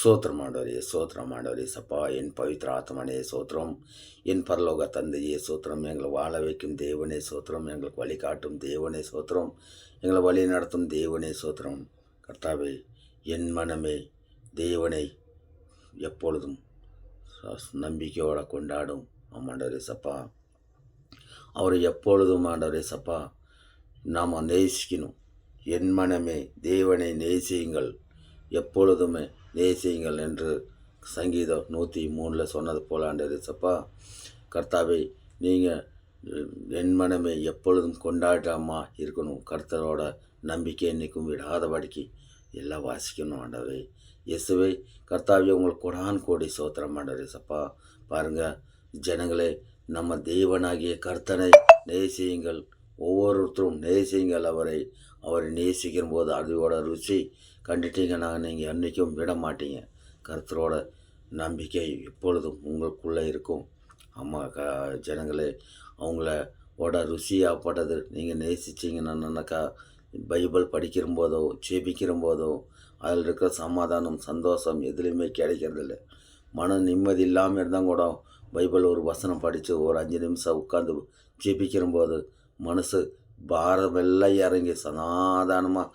சோத்திரம் ஆண்டவரே, சோத்திரம் ஆண்டவரே சப்பா. என் பவித்திர ஆத்மனே சோத்திரம். என் பரலோக தந்தையே சோத்திரம். எங்களை வாழ வைக்கும் தேவனே சோத்திரம். எங்களுக்கு வழிகாட்டும் தேவனே சோத்திரம். எங்களை வழி நடத்தும் தேவனே சோத்திரம். கர்த்தாவே, என் மனமே தேவனை எப்பொழுதும் நம்பிக்கையோடு கொண்டாடும். ஆமாண்டவரே சப்பா. அவரை எப்பொழுதும் ஆண்டவரே சப்பா நாம் நேசிக்கணும். என் மனமே தேவனை நேசியுங்கள், எப்பொழுதுமே நேசியுங்கள் என்று சங்கீதம் 103 சொன்னது போல ஆண்டவரே சப்பா. கர்த்தாவே, நீங்கள் என் மனமே எப்பொழுதும் கொண்டாடாமல் இருக்கணும். கர்த்தரோட நம்பிக்கை என்றைக்கும் விடாதபடிக்கு எல்லாம் வாசிக்கணும் ஆண்டவரே. இயேசுவே கர்த்தாவே, உங்களுக்கு கொடான் கோடி சோத்திரம் ஆண்டவரே சப்பா. பாருங்கள் ஜனங்களே, நம்ம தேவனாகிய கர்த்தனை நேசியுங்கள், ஒவ்வொருத்தரும் நேசியுங்கள். அவரை நேசிக்கிற போது அதோட ருசி கண்டுட்டீங்கன்னா நீங்கள் என்றைக்கும் விட மாட்டீங்க. கர்த்தரோட நம்பிக்கை எப்பொழுதும் உங்களுக்குள்ளே இருக்கும். அம்மா ஜனங்களே, அவங்களோட ருசியாகப்பட்டது நீங்கள் நேசிச்சிங்கன்னாக்கா பைபிள் படிக்கிற போதோ ஜெபிக்கிற போதோ அதில் இருக்கிற சமாதானம் சந்தோஷம் எதுலேயுமே கிடைக்கிறதில்ல. மன நிம்மதி இல்லாமல் இருந்தால் கூட பைபிள் ஒரு வசனம் படித்து ஒரு 5 நிமிஷம் உட்காந்து ஜெபிக்கிற போது மனசு பாரமெல்லாம் இறங்கி சமாதானமாக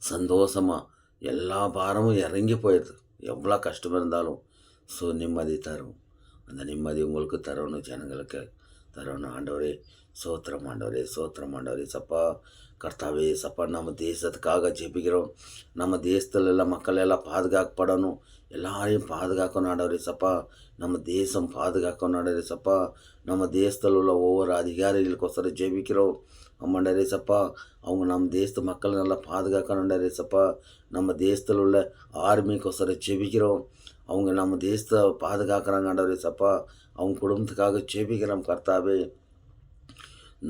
சந்தோஷமாக எல்லா பாரமும் இறங்கி போயிடுது. எவ்வளோ கஷ்டம் இருந்தாலும் நிம்மதி தரும். அந்த நிம்மதி உங்களுக்கு தரணும், ஜனங்களுக்கு தரணும். ஆண்டவரே சோத்திரம் ஆண்டவரே, சோத்திரம் ஆண்டவரே சப்பா. கர்த்தாவே சப்பா, நம்ம தேசத்துக்காக ஜெபிக்கிறோம். நம்ம தேசத்துல எல்லாம் மக்கள் எல்லாம் பாதுகாக்கப்படணும், எல்லாரையும் பாதுகாக்கணும் ஆண்டவரே சப்பா. நம்ம தேசம் பாதுகாக்கணும் ஆண்டவரே சப்பா. நம்ம தேசத்தில் உள்ள ஒவ்வொரு அதிகாரிகளுக்கோசரம் ஜெபிக்கிறோம் ஆமாண்டரே சப்பா. அவங்க நம்ம தேசத்து மக்கள் நல்லா பாதுகாக்கணுண்டரே சப்பா. நம்ம தேசத்தில் உள்ள ஆர்மிக்கோசரம் ஜெபிக்கிறோம். அவங்க நம்ம தேசத்தை பாதுகாக்கிறாங்க ஆண்டவரே சப்பா. அவங்க குடும்பத்துக்காக ஜெபிக்கிறோம் கர்த்தாவே.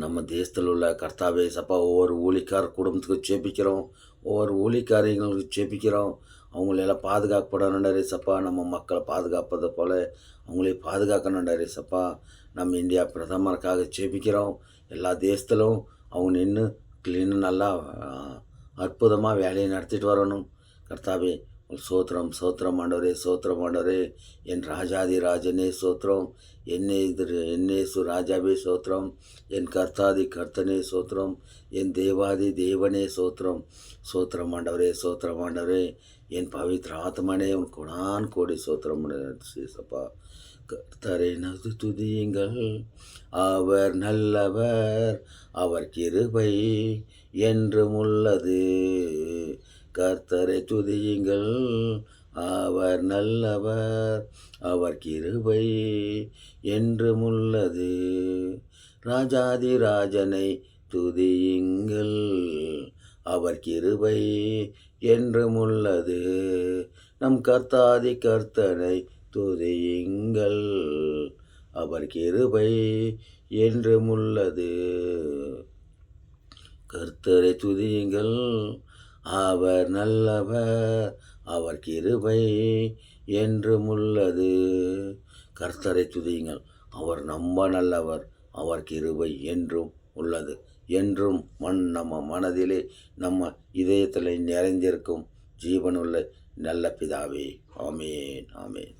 நம்ம தேசத்தில் உள்ள கர்த்தாவே சப்பா, ஒவ்வொரு ஊழிக்கார குடும்பத்துக்கு ஜெபிக்கிறோம், ஒவ்வொரு ஊழிக்காரங்களுக்கு ஜெபிக்கிறோம். அவங்களெல்லாம் பாதுகாக்கப்படணுண்டரே சப்பா. நம்ம மக்களை பாதுகாப்பதை போல் அவங்களே பாதுகாக்கணுண்டரே சப்பா. நம்ம இந்தியா பிரதமருக்காக ஜெபிக்கிறோம். எல்லா தேசத்திலும் அவங்க நின்று கிளீனு நல்லா அற்புதமாக வேலையை நடத்திட்டு வரணும் கர்த்தாவே. சோத்திரம் சோத்திரம் ஆண்டவரே, சோத்திரம் ஆண்டவரே. என் ராஜாதி ராஜனே சோத்திரம். என்னேசு ராஜாவே சோத்திரம். என் கர்த்தாதி கர்த்தனே சோத்திரம். என் தேவாதி தேவனே சோத்திரம். சோத்திரம் ஆண்டவரே, சோத்திரம் ஆண்டவரே. என் பவித்திர ஆத்மனே உன் கொடான் கோடி சோத்திரம் சப்பா. கர்த்தரை துதியுங்கள், அவர் நல்லவர், அவர் கிருபை என்றும் உள்ளது. கர்த்தரை துதியுங்கள், அவர் நல்லவர், அவர் கிருபை என்றும் உள்ளது. ராஜாதி ராஜனை துதியுங்கள், அவர் கிருபை என்றும் உள்ளது. நம் கர்த்தாதி கர்த்தனை துதியுங்கள், அவர் கிருபை என்றும் உள்ளது. கர்த்தரை துதியுங்கள், அவர் நல்லவர், அவர் கிருபை என்றும் உள்ளது. கர்த்தரை துதியுங்கள், அவர் ரொம்ப நல்லவர், அவர் கிருபை என்றும் உள்ளது. என்றும் நம்ம மனதிலே நம்ம இதயத்தில் நிறைந்திருக்கும் ஜீவனுள்ள நல்ல பிதாவே. ஆமேன், ஆமேன்.